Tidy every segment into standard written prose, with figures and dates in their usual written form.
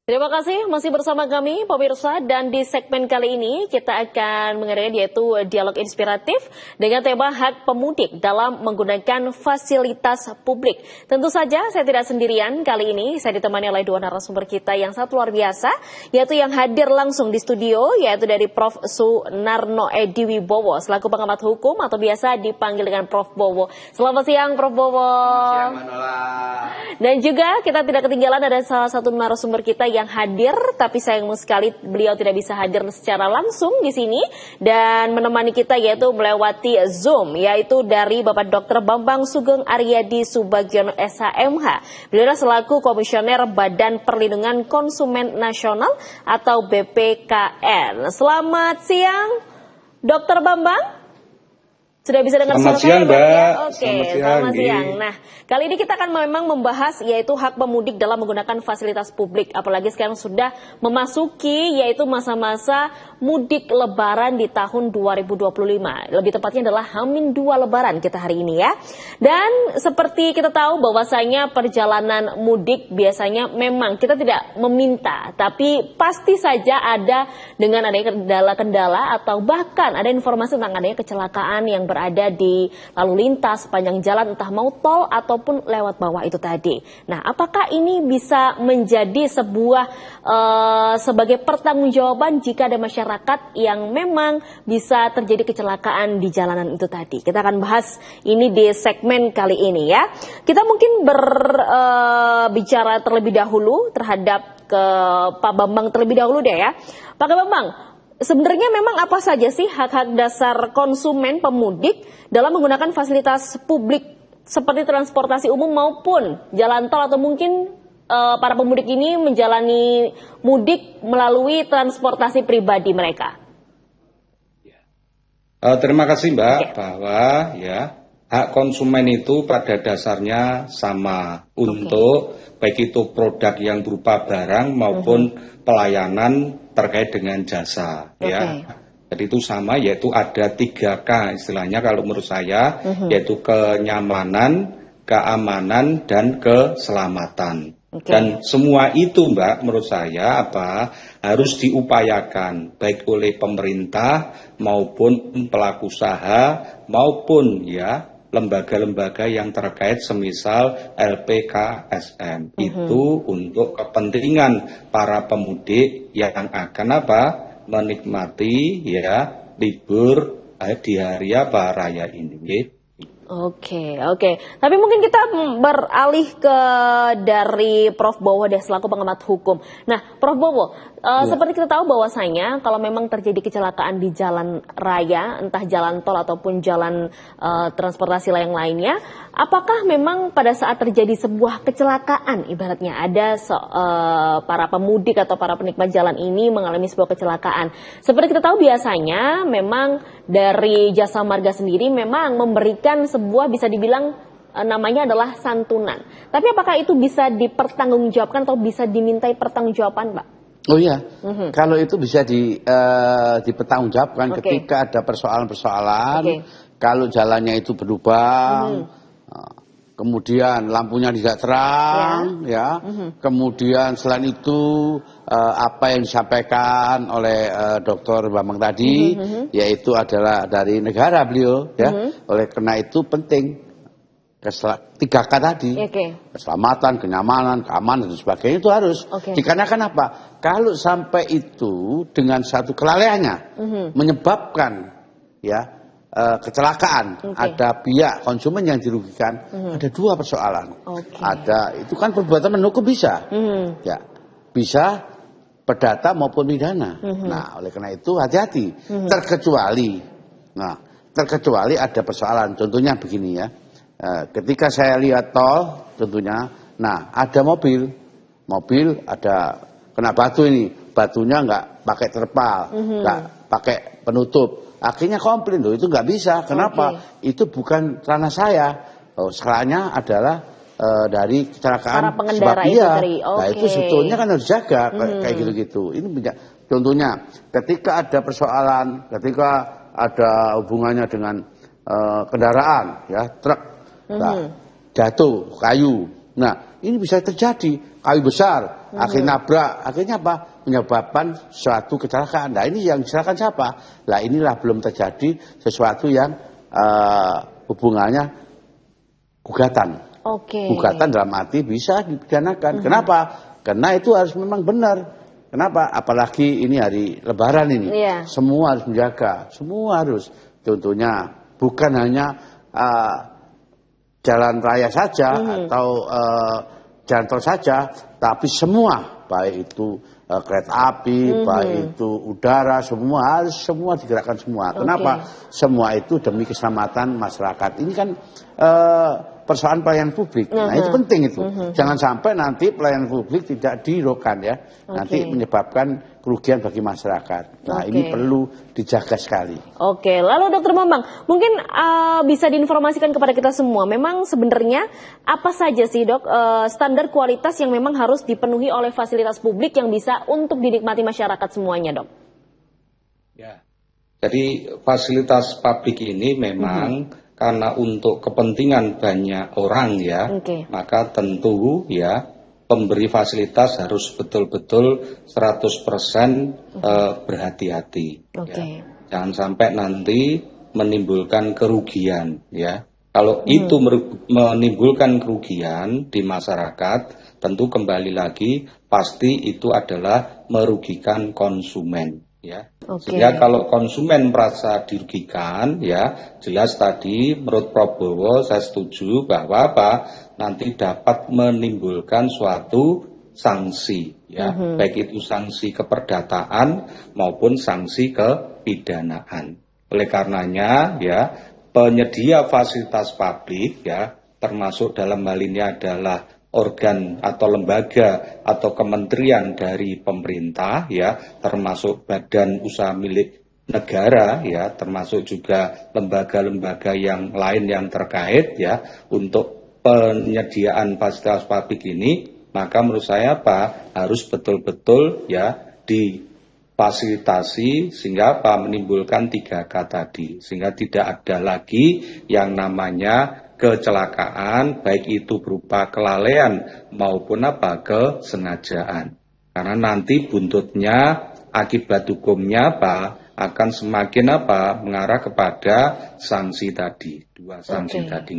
Terima kasih masih bersama kami pemirsa, dan di segmen kali ini kita akan mengadakan yaitu dialog inspiratif dengan tema hak pemudik dalam menggunakan fasilitas publik. Tentu saja saya tidak sendirian, kali ini saya ditemani oleh dua narasumber kita yang sangat luar biasa, yaitu yang hadir langsung di studio, yaitu dari Prof. Sunarno Edi Wibowo selaku pengamat hukum atau biasa dipanggil dengan Prof. Bowo. Selamat siang Prof. Bowo. Selamat siang Manola. Dan juga kita tidak ketinggalan ada salah satu narasumber kita yang hadir, tapi sayang sekali beliau tidak bisa hadir secara langsung di sini dan menemani kita yaitu melewati Zoom, yaitu dari Bapak Dr. Bambang Sugeng Aryadi Subagiono SHMH. Beliau adalah selaku Komisioner Badan Perlindungan Konsumen Nasional atau BPKN. Selamat siang, Dr. Bambang. Sudah bisa dengar suara saya, Mbak? Ya? Oke, selamat siang. Nah, kali ini kita akan memang membahas yaitu hak pemudik dalam menggunakan fasilitas publik. Apalagi sekarang sudah memasuki yaitu masa-masa mudik lebaran di tahun 2025. Lebih tepatnya adalah H-2 lebaran kita hari ini ya. Dan seperti kita tahu bahwasanya perjalanan mudik biasanya memang kita tidak meminta, tapi pasti saja ada dengan adanya kendala-kendala atau bahkan ada informasi tentang adanya kecelakaan yang berada di lalu lintas sepanjang jalan, entah mau tol ataupun lewat bawah itu tadi. Nah, apakah ini bisa menjadi sebuah sebagai pertanggungjawaban jika ada masyarakat yang memang bisa terjadi kecelakaan di jalanan itu tadi? Kita akan bahas ini di segmen kali ini ya. Kita mungkin berbicara terlebih dahulu terhadap ke Pak Bambang terlebih dahulu deh ya. Pak Bambang, sebenarnya memang apa saja sih hak-hak dasar konsumen pemudik dalam menggunakan fasilitas publik seperti transportasi umum maupun jalan tol, atau mungkin para pemudik ini menjalani mudik melalui transportasi pribadi mereka? Terima kasih Mbak, bahwa ya hak konsumen itu pada dasarnya sama untuk baik itu produk yang berupa barang maupun pelayanan terkait dengan jasa ya. Jadi itu sama, yaitu ada 3K istilahnya kalau menurut saya, yaitu kenyamanan, keamanan, dan keselamatan. Dan semua itu Mbak menurut saya harus diupayakan baik oleh pemerintah maupun pelaku usaha maupun ya lembaga-lembaga yang terkait semisal LPKSM itu untuk kepentingan para pemudik yang akan menikmati ya libur di hari raya ini. Oke. Tapi mungkin kita beralih ke dari Prof. Bowo deh selaku pengamat hukum. Nah, Prof. Bowo, seperti kita tahu bahwasanya kalau memang terjadi kecelakaan di jalan raya, entah jalan tol ataupun jalan transportasi yang lainnya, apakah memang pada saat terjadi sebuah kecelakaan, ibaratnya ada para pemudik atau para penikmat jalan ini mengalami sebuah kecelakaan, seperti kita tahu biasanya memang dari Jasa Marga sendiri memang memberikan sebuah bisa dibilang namanya adalah santunan. Tapi apakah itu bisa dipertanggungjawabkan atau bisa dimintai pertanggungjawaban, Pak? Oh iya, kalau itu bisa dipertanggungjawabkan ketika ada persoalan-persoalan, kalau jalannya itu berlubang, kemudian lampunya tidak terang, kemudian selain itu apa yang disampaikan oleh Dr. Bambang tadi, yaitu adalah dari negara beliau, ya, oleh karena itu penting 3K tadi, keselamatan, kenyamanan, keamanan dan sebagainya itu harus. Dikarenakan apa? Kalau sampai itu dengan satu kelalaiannya menyebabkan ya kecelakaan, ada pihak konsumen yang dirugikan, ada dua persoalan. Ada itu kan perbuatan menoku bisa, ya bisa perdata maupun pidana. Nah, oleh karena itu hati-hati. Terkecuali ada persoalan. Contohnya begini ya, ketika saya lihat tol, tentunya, nah ada mobil ada kena batu ini, batunya nggak pakai terpal, nggak pakai penutup. Akhirnya komplain loh, itu nggak bisa. Kenapa? Itu bukan ranah saya. Salahnya adalah dari kecelakaan sebab dia. Nah itu sebetulnya kan harus jaga kayak gitu-gitu. Ini contohnya ketika ada persoalan, ketika ada hubungannya dengan kendaraan, ya truk, jatuh kayu. Nah ini bisa terjadi kayu besar, akhirnya nabrak, akhirnya apa? Menyebabkan suatu kecelakaan. Nah ini yang kecelakaan siapa? Nah inilah belum terjadi sesuatu yang hubungannya gugatan. Gugatan dalam arti bisa dipidanakan. Kenapa? Karena itu harus memang benar. Kenapa? Apalagi ini hari Lebaran ini. Semua harus menjaga, semua harus. Contohnya bukan hanya jalan raya saja atau jalan tol saja, tapi semua, baik itu kereta api, baik itu udara, semua digerakkan semua. Kenapa? Semua itu demi keselamatan masyarakat. Ini kan persoalan pelayanan publik. Nah itu penting itu. Jangan sampai nanti pelayanan publik tidak dihiraukan ya. Nanti menyebabkan kerugian bagi masyarakat. Nah ini perlu dijaga sekali. Oke, lalu Dokter Bambang, mungkin bisa diinformasikan kepada kita semua, memang sebenarnya apa saja sih Dok standar kualitas yang memang harus dipenuhi oleh fasilitas publik yang bisa untuk dinikmati masyarakat semuanya Dok? Ya, jadi fasilitas publik ini memang karena untuk kepentingan banyak orang ya, maka tentu ya pemberi fasilitas harus betul-betul 100% berhati-hati. Ya. Jangan sampai nanti menimbulkan kerugian ya. Kalau itu menimbulkan kerugian di masyarakat, tentu kembali lagi pasti itu adalah merugikan konsumen. Ya. Sehingga kalau konsumen merasa dirugikan, ya jelas tadi menurut Prabowo saya setuju bahwa apa nanti dapat menimbulkan suatu sanksi, ya baik itu sanksi keperdataan maupun sanksi kepidanaan. Oleh karenanya, ya penyedia fasilitas publik, ya termasuk dalam hal ini adalah organ atau lembaga atau kementerian dari pemerintah ya termasuk badan usaha milik negara ya termasuk juga lembaga-lembaga yang lain yang terkait ya untuk penyediaan fasilitas publik ini maka menurut saya apa harus betul-betul ya difasilitasi sehingga apa menimbulkan 3K tadi sehingga tidak ada lagi yang namanya kecelakaan baik itu berupa kelalaian maupun apa kesengajaan karena nanti buntutnya akibat hukumnya apa akan semakin apa mengarah kepada sanksi tadi 2 sanksi tadi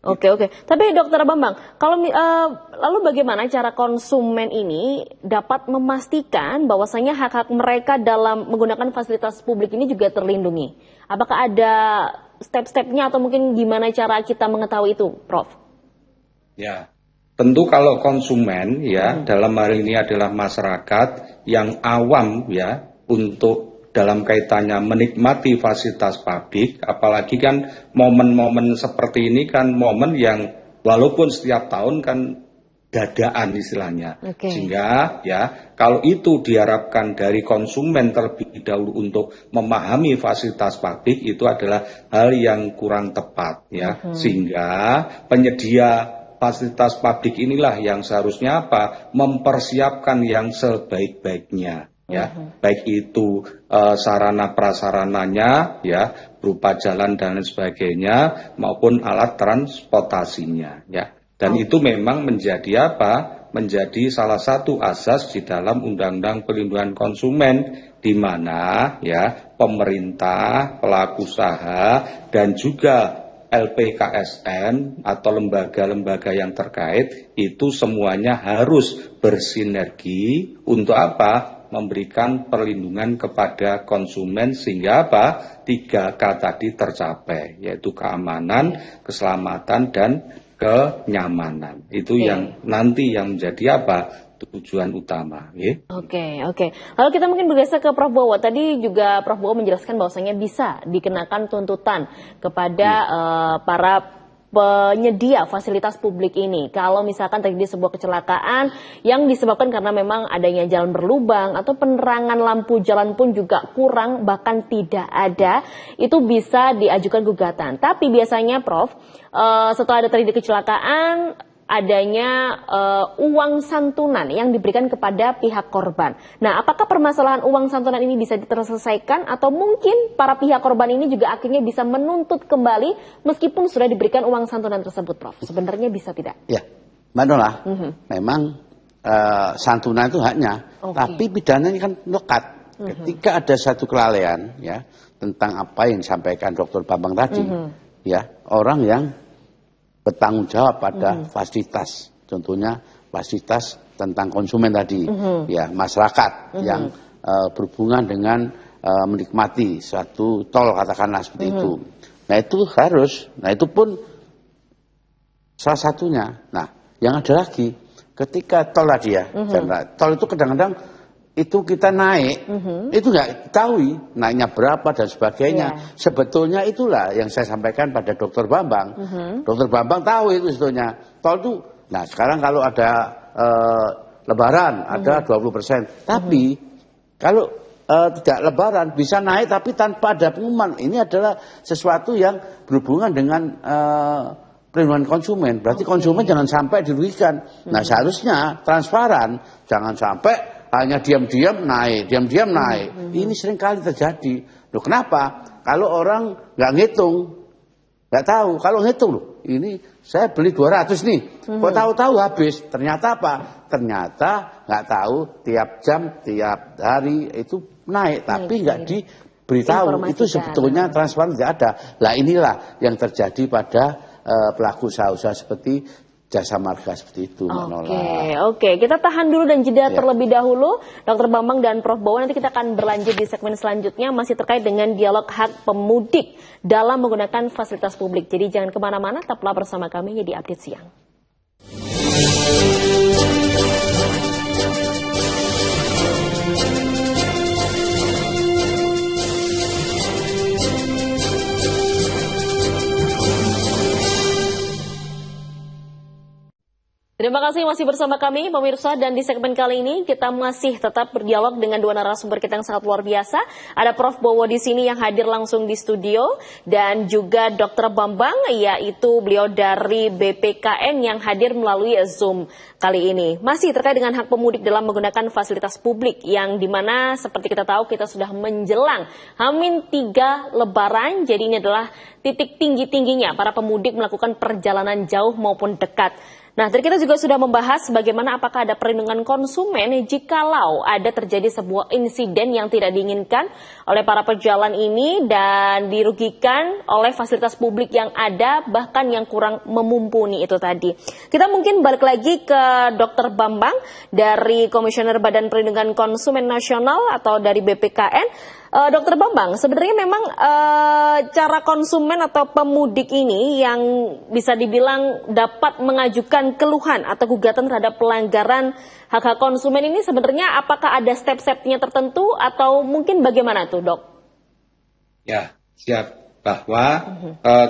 Oke. Tapi Dokter Bambang kalau lalu bagaimana cara konsumen ini dapat memastikan bahwasanya hak-hak mereka dalam menggunakan fasilitas publik ini juga terlindungi? Apakah ada step-stepnya atau mungkin gimana cara kita mengetahui itu, Prof? Ya, tentu kalau konsumen ya dalam hal ini adalah masyarakat yang awam ya untuk dalam kaitannya menikmati fasilitas publik, apalagi kan momen-momen seperti ini kan momen yang walaupun setiap tahun kan dadaan istilahnya. Sehingga ya kalau itu diharapkan dari konsumen terlebih dahulu untuk memahami fasilitas publik itu adalah hal yang kurang tepat ya. Sehingga penyedia fasilitas publik inilah yang seharusnya apa mempersiapkan yang sebaik-baiknya ya. Baik itu sarana prasarananya ya berupa jalan dan lain sebagainya maupun alat transportasinya ya. Dan itu memang menjadi apa? Menjadi salah satu asas di dalam Undang-Undang Perlindungan Konsumen di mana ya pemerintah, pelaku usaha dan juga LPKSN atau lembaga-lembaga yang terkait itu semuanya harus bersinergi untuk apa? Memberikan perlindungan kepada konsumen sehingga apa? 3K tadi tercapai yaitu keamanan, keselamatan dan kenyamanan itu yang nanti yang menjadi apa tujuan utama. Oke. Lalu kita mungkin bergeser ke Prof Bowo. Tadi juga Prof Bowo menjelaskan bahwasanya bisa dikenakan tuntutan kepada para penyedia fasilitas publik ini. Kalau misalkan terjadi sebuah kecelakaan yang disebabkan karena memang adanya jalan berlubang atau penerangan lampu jalan pun juga kurang bahkan tidak ada, itu bisa diajukan gugatan. Tapi biasanya Prof, setelah ada terjadi kecelakaan, adanya uang santunan yang diberikan kepada pihak korban. Nah, apakah permasalahan uang santunan ini bisa terselesaikan atau mungkin para pihak korban ini juga akhirnya bisa menuntut kembali meskipun sudah diberikan uang santunan tersebut, Prof? Sebenarnya bisa tidak? Ya, Mbak Nola, memang santunan itu haknya, tapi pidananya kan lekat. Ketika ada satu kelalaian ya tentang apa yang disampaikan Dr. Bambang tadi, ya orang yang bertanggung jawab pada fasilitas, contohnya fasilitas tentang konsumen tadi, ya masyarakat yang berhubungan dengan menikmati suatu tol katakanlah seperti itu. Nah itu harus, nah itu pun salah satunya. Nah yang ada lagi, ketika tol tadi ya, tol itu kadang-kadang itu kita naik, itu nggak ketahui naiknya berapa dan sebagainya. Sebetulnya itulah yang saya sampaikan pada Dr. Bambang. Dr. Bambang tahu itu sebetulnya. Tol itu, nah sekarang kalau ada lebaran ada 20%. Tapi kalau tidak lebaran bisa naik tapi tanpa ada pengumuman. Ini adalah sesuatu yang berhubungan dengan perlindungan konsumen. Berarti konsumen jangan sampai dirugikan. Nah seharusnya transparan, jangan sampai hanya diam-diam naik, diam-diam naik. Ini sering kali terjadi. Loh kenapa? Kalau orang nggak ngitung, nggak tahu. Kalau ngitung loh, ini saya beli 200 nih. Kok tahu-tahu habis? Ternyata apa? Ternyata nggak tahu tiap jam, tiap hari itu naik, tapi nggak diberitahu. Itu sebetulnya transparan tidak ada. Lah inilah yang terjadi pada pelaku usaha-usaha seperti Jasa Marga seperti itu, Mbak Nola. Oke, kita tahan dulu dan jeda terlebih dahulu. Dr. Bambang dan Prof. Bowo, nanti kita akan berlanjut di segmen selanjutnya masih terkait dengan dialog hak pemudik dalam menggunakan fasilitas publik. Jadi jangan kemana-mana, tetaplah bersama kami di Update Siang. Terima kasih masih bersama kami pemirsa, dan di segmen kali ini kita masih tetap berdialog dengan dua narasumber kita yang sangat luar biasa. Ada Prof. Bowo di sini yang hadir langsung di studio dan juga Dr. Bambang, yaitu beliau dari BPKN yang hadir melalui Zoom kali ini. Masih terkait dengan hak pemudik dalam menggunakan fasilitas publik yang dimana seperti kita tahu kita sudah menjelang H-3 Lebaran. Jadi ini adalah titik tinggi-tingginya para pemudik melakukan perjalanan jauh maupun dekat. Nah, tadi kita juga sudah membahas bagaimana apakah ada perlindungan konsumen jikalau ada terjadi sebuah insiden yang tidak diinginkan oleh para pejalan ini dan dirugikan oleh fasilitas publik yang ada, bahkan yang kurang memumpuni itu tadi. Kita mungkin balik lagi ke Dr. Bambang dari Komisioner Badan Perlindungan Konsumen Nasional atau dari BPKN. Dr. Bambang, sebenarnya memang cara konsumen atau pemudik ini yang bisa dibilang dapat mengajukan keluhan atau gugatan terhadap pelanggaran hak-hak konsumen ini sebenarnya apakah ada step-stepnya tertentu atau mungkin bagaimana tuh, Dok? Ya, siap. Bahwa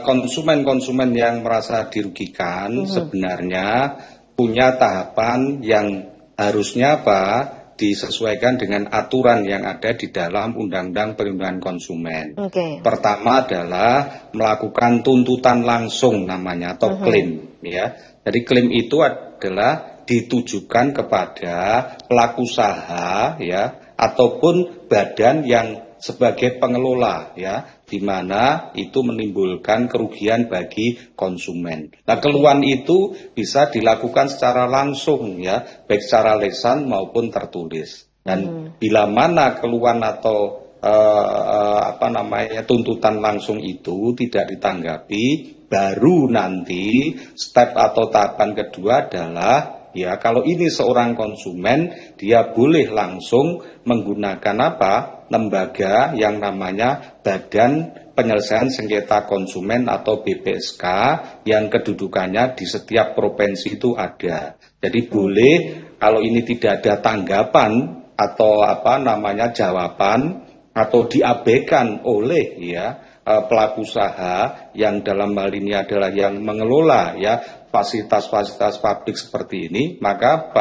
konsumen-konsumen yang merasa dirugikan sebenarnya punya tahapan yang harusnya disesuaikan dengan aturan yang ada di dalam Undang-Undang Perlindungan Konsumen. Pertama adalah melakukan tuntutan langsung namanya atau klaim, ya. Jadi klaim itu adalah ditujukan kepada pelaku usaha, ya, ataupun badan yang sebagai pengelola, ya, di mana itu menimbulkan kerugian bagi konsumen. Nah, keluhan itu bisa dilakukan secara langsung, ya, baik secara lisan maupun tertulis. Dan bila mana keluhan atau tuntutan langsung itu tidak ditanggapi, baru nanti step atau tahapan kedua adalah, ya, kalau ini seorang konsumen, dia boleh langsung menggunakan lembaga yang namanya Badan Penyelesaian Sengketa Konsumen atau BPSK yang kedudukannya di setiap provinsi itu ada. Jadi boleh kalau ini tidak ada tanggapan atau jawaban atau diabaikan oleh, ya, pelaku usaha yang dalam hal ini adalah yang mengelola, ya, fasilitas-fasilitas publik seperti ini, maka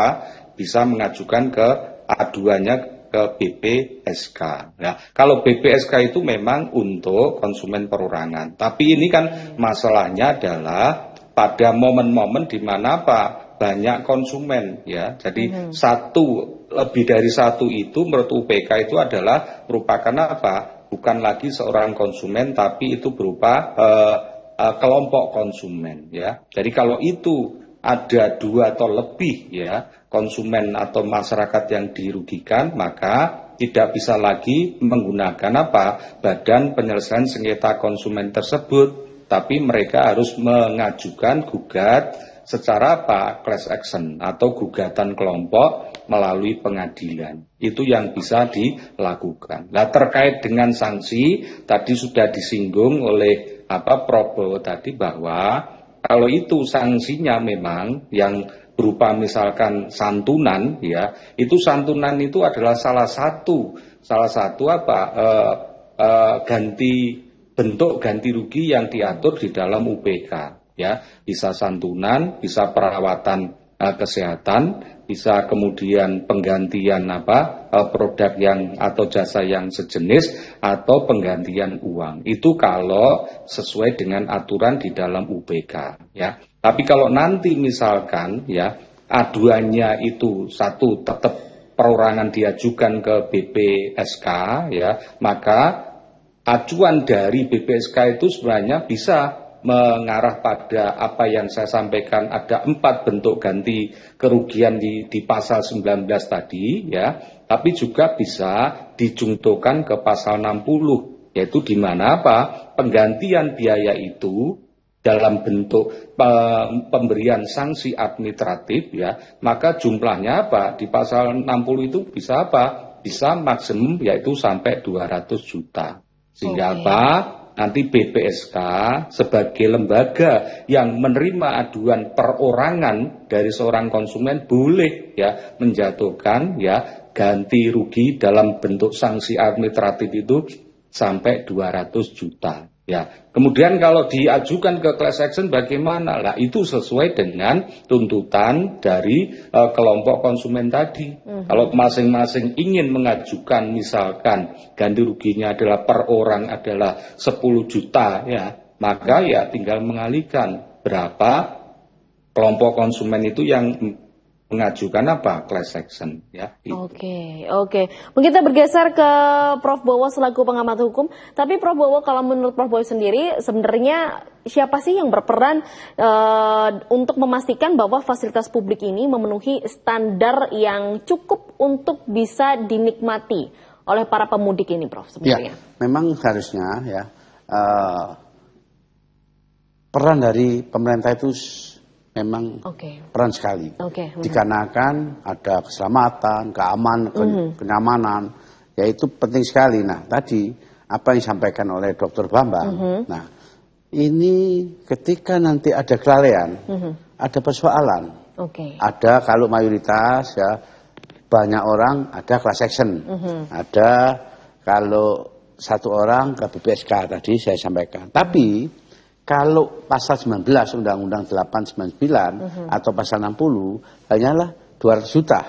bisa mengajukan ke aduannya ke BPSK. Nah, kalau BPSK itu memang untuk konsumen perorangan. Tapi ini kan masalahnya adalah pada momen-momen di mana banyak konsumen, ya. Jadi lebih dari satu itu menurut UPK itu adalah merupakan bukan lagi seorang konsumen, tapi itu berupa kelompok konsumen, ya. Jadi kalau itu ada 2 atau lebih ya konsumen atau masyarakat yang dirugikan, maka tidak bisa lagi menggunakan Badan Penyelesaian Sengketa Konsumen tersebut, tapi mereka harus mengajukan gugat secara class action atau gugatan kelompok melalui pengadilan. Itu yang bisa dilakukan. Nah, terkait dengan sanksi tadi sudah disinggung oleh Prof Bowo tadi bahwa kalau itu sanksinya memang yang berupa misalkan santunan ya, itu santunan itu adalah salah satu bentuk ganti rugi yang diatur di dalam UPK ya, bisa santunan, bisa perawatan kesehatan, bisa kemudian penggantian produk yang atau jasa yang sejenis atau penggantian uang. Itu kalau sesuai dengan aturan di dalam UPK ya. Tapi kalau nanti misalkan ya aduannya itu satu tetap perorangan diajukan ke BPSK ya, maka acuan dari BPSK itu sebenarnya bisa mengarah pada apa yang saya sampaikan, ada 4 bentuk ganti kerugian di pasal 19 tadi ya, tapi juga bisa dijungtokan ke pasal 60, yaitu di mana penggantian biaya itu dalam bentuk pemberian sanksi administratif ya, maka jumlahnya di pasal 60 itu bisa bisa maksimum yaitu sampai 200 juta. Sehingga nanti BPSK sebagai lembaga yang menerima aduan perorangan dari seorang konsumen boleh ya menjatuhkan ya ganti rugi dalam bentuk sanksi administratif itu sampai 200 juta. Ya, kemudian kalau diajukan ke class action bagaimana? Lah itu sesuai dengan tuntutan dari kelompok konsumen tadi. Kalau masing-masing ingin mengajukan misalkan ganti ruginya adalah per orang adalah 10 juta ya, maka ya tinggal mengalihkan berapa kelompok konsumen itu yang mengajukan class action ya. Oke. Mungkin kita bergeser ke Prof Bowo selaku pengamat hukum. Tapi Prof Bowo, kalau menurut Prof Bowo sendiri sebenarnya siapa sih yang berperan untuk memastikan bahwa fasilitas publik ini memenuhi standar yang cukup untuk bisa dinikmati oleh para pemudik ini, Prof? Sebenarnya. Ya, memang harusnya ya peran dari pemerintah itu memang peran sekali. Dikarenakan ada keselamatan, kenyamanan, yaitu penting sekali. Nah, tadi apa yang disampaikan oleh Dr. Bambang. Nah, ini ketika nanti ada kelalaian, ada persoalan. Ada kalau mayoritas ya banyak orang ada class action. Ada kalau satu orang ke BPSK tadi saya sampaikan. Tapi kalau pasal 19 Undang-Undang 899 atau pasal 60 hanyalah 200 juta.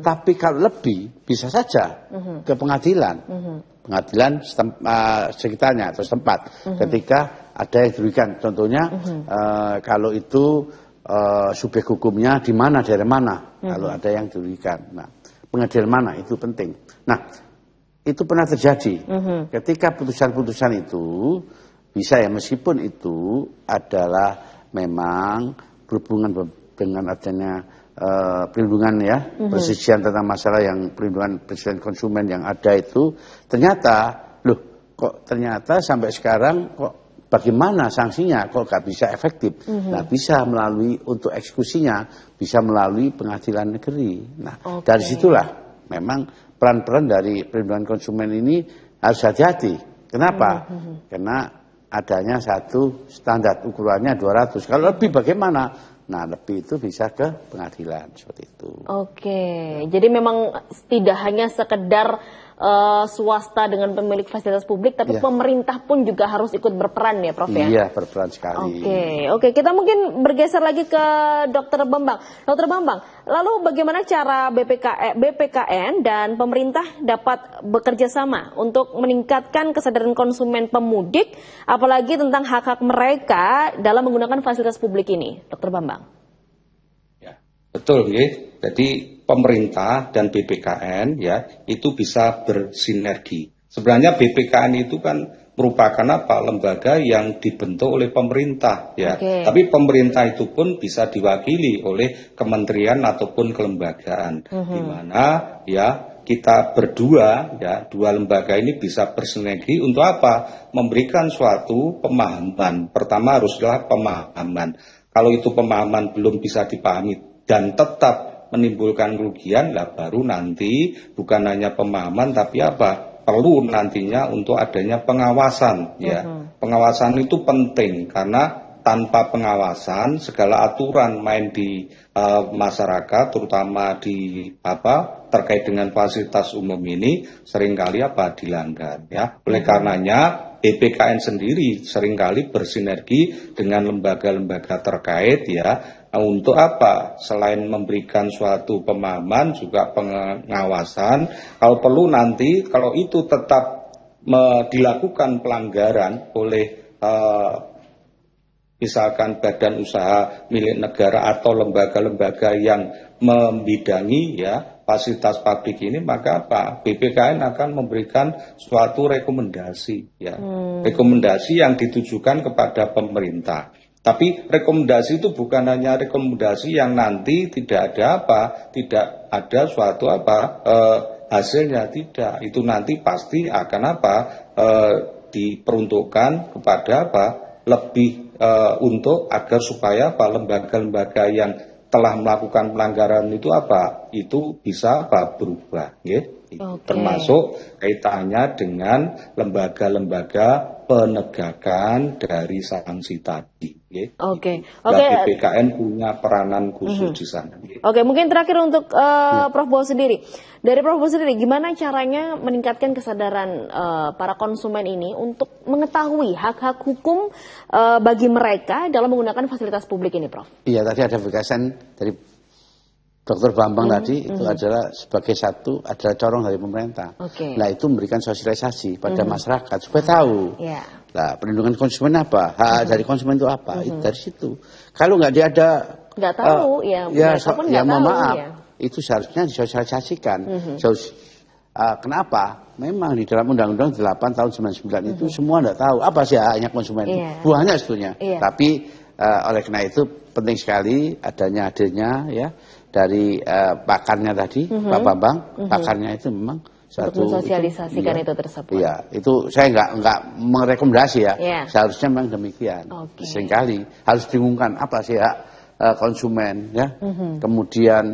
Tapi kalau lebih bisa saja ke pengadilan. Pengadilan sekitarnya atau setempat. Ketika ada yang dirugikan. Contohnya kalau itu subjek hukumnya di mana, daerah mana. Kalau ada yang dirugikan. Nah, pengadilan mana itu penting. Nah, itu pernah terjadi. Ketika putusan-putusan itu bisa ya, meskipun itu adalah memang berhubungan dengan adanya perlindungan ya, persisian tentang masalah yang perlindungan persisian konsumen yang ada itu, ternyata kok ternyata sampai sekarang kok bagaimana sanksinya kok gak bisa efektif. Nah, bisa melalui untuk eksekusinya bisa melalui pengadilan negeri. Nah, dari situlah memang peran-peran dari perlindungan konsumen ini harus hati-hati. Kenapa? Karena adanya satu standar ukurannya 200. Kalau lebih bagaimana? Nah, lebih itu bisa ke pengadilan seperti itu. Jadi memang tidak hanya sekedar swasta dengan pemilik fasilitas publik, tapi pemerintah pun juga harus ikut berperan ya, Prof ya? Iya, berperan sekali. Oke, kita mungkin bergeser lagi ke Dr. Bambang. Dr. Bambang, lalu bagaimana cara BPKN dan pemerintah dapat bekerja sama untuk meningkatkan kesadaran konsumen pemudik, apalagi tentang hak-hak mereka dalam menggunakan fasilitas publik ini, Dr. Bambang? Ya, betul, ya. Jadi pemerintah dan BPKN ya itu bisa bersinergi. Sebenarnya BPKN itu kan merupakan apa? Lembaga yang dibentuk oleh pemerintah ya. Tapi pemerintah itu pun bisa diwakili oleh kementerian ataupun kelembagaan. Di mana ya kita berdua ya, dua lembaga ini bisa bersinergi untuk apa? Memberikan suatu pemahaman. Pertama haruslah pemahaman. Kalau itu pemahaman belum bisa dipahami dan tetap menimbulkan kerugian, lah baru nanti bukan hanya pemahaman tapi apa? Perlu nantinya untuk adanya pengawasan ya. Pengawasan itu penting karena tanpa pengawasan segala aturan main di masyarakat terutama di terkait dengan fasilitas umum ini seringkali dilanggar ya. Oleh karenanya BPKN sendiri seringkali bersinergi dengan lembaga-lembaga terkait ya untuk apa? Selain memberikan suatu pemahaman juga pengawasan. Kalau perlu nanti kalau itu tetap dilakukan pelanggaran oleh misalkan badan usaha milik negara atau lembaga-lembaga yang membidangi ya fasilitas publik ini, maka apa? BPKN akan memberikan suatu rekomendasi ya. Rekomendasi yang ditujukan kepada pemerintah. Tapi rekomendasi itu bukan hanya rekomendasi yang nanti tidak tidak ada suatu hasilnya, tidak. Itu nanti pasti akan diperuntukkan kepada lebih untuk agar supaya lembaga-lembaga yang telah melakukan pelanggaran itu itu bisa berubah, ya. Termasuk kaitannya dengan lembaga-lembaga penegakan dari sanksi tadi. BPKN punya peranan khusus di sana. Mungkin terakhir untuk Prof Bowo sendiri. Dari Prof Bowo sendiri, gimana caranya meningkatkan kesadaran para konsumen ini untuk mengetahui hak-hak hukum bagi mereka dalam menggunakan fasilitas publik ini, Prof? Iya, tadi ada penjelasan dari Dr. Bambang tadi itu adalah sebagai satu adalah corong dari pemerintah. Nah, itu memberikan sosialisasi pada masyarakat supaya tahu. Nah, perlindungan konsumen apa? Hak dari konsumen itu apa? Itu dari situ. Kalau nggak nggak tahu, maaf. Itu seharusnya disosialisasikan. Kenapa? Memang di dalam Undang-Undang 8 tahun 99 itu semua nggak tahu apa sih haknya konsumen itu. Buahnya sebetulnya. Tapi oleh karena itu penting sekali adanya hadirnya ya dari pakarnya tadi, Pak Bambang. Pakarnya itu memang satu mensosialisasikan itu tersebut. Iya, itu saya nggak merekomendasi ya. Seharusnya memang demikian. Seringkali harus diumumkan apa sih hak konsumen ya. Kemudian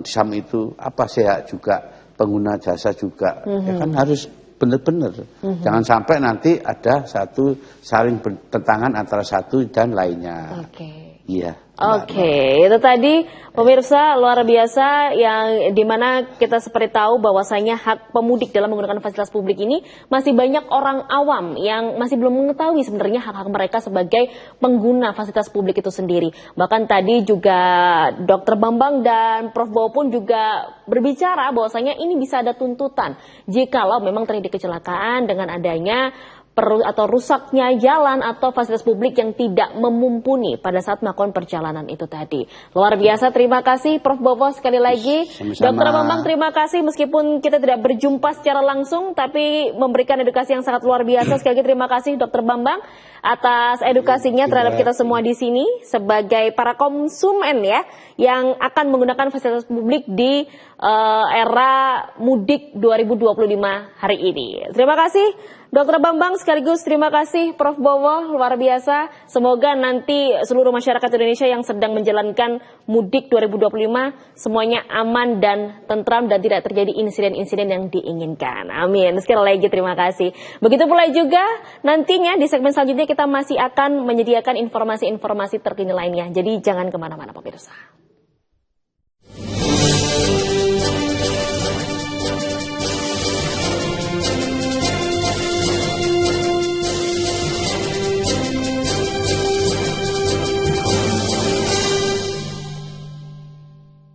di samping itu apa sih hak juga pengguna jasa juga. Ya kan harus benar-benar. Jangan sampai nanti ada satu saling bertentangan antara satu dan lainnya. Iya. Itu tadi pemirsa luar biasa yang dimana kita seperti tahu bahwasanya hak pemudik dalam menggunakan fasilitas publik ini masih banyak orang awam yang masih belum mengetahui sebenarnya hak-hak mereka sebagai pengguna fasilitas publik itu sendiri. Bahkan tadi juga Dr. Bambang dan Prof Bowo pun juga berbicara bahwasanya ini bisa ada tuntutan jikalau memang terjadi kecelakaan dengan adanya atau rusaknya jalan atau fasilitas publik yang tidak memumpuni pada saat melakukan perjalanan itu tadi. Luar biasa, terima kasih Prof Bowo sekali lagi. Dr. Bambang terima kasih meskipun kita tidak berjumpa secara langsung tapi memberikan edukasi yang sangat luar biasa. Sekali lagi terima kasih Dr. Bambang atas edukasinya terhadap kita semua di sini sebagai para konsumen ya yang akan menggunakan fasilitas publik di era mudik 2025 hari ini. Terima kasih Dr. Bambang sekaligus terima kasih Prof Bowo, luar biasa. Semoga nanti seluruh masyarakat Indonesia yang sedang menjalankan mudik 2025 semuanya aman dan tentram dan tidak terjadi insiden-insiden yang diinginkan. Amin. Sekali lagi terima kasih. Begitu pula juga nantinya di segmen selanjutnya kita masih akan menyediakan informasi-informasi terkini lainnya. Jadi jangan kemana-mana pemirsa.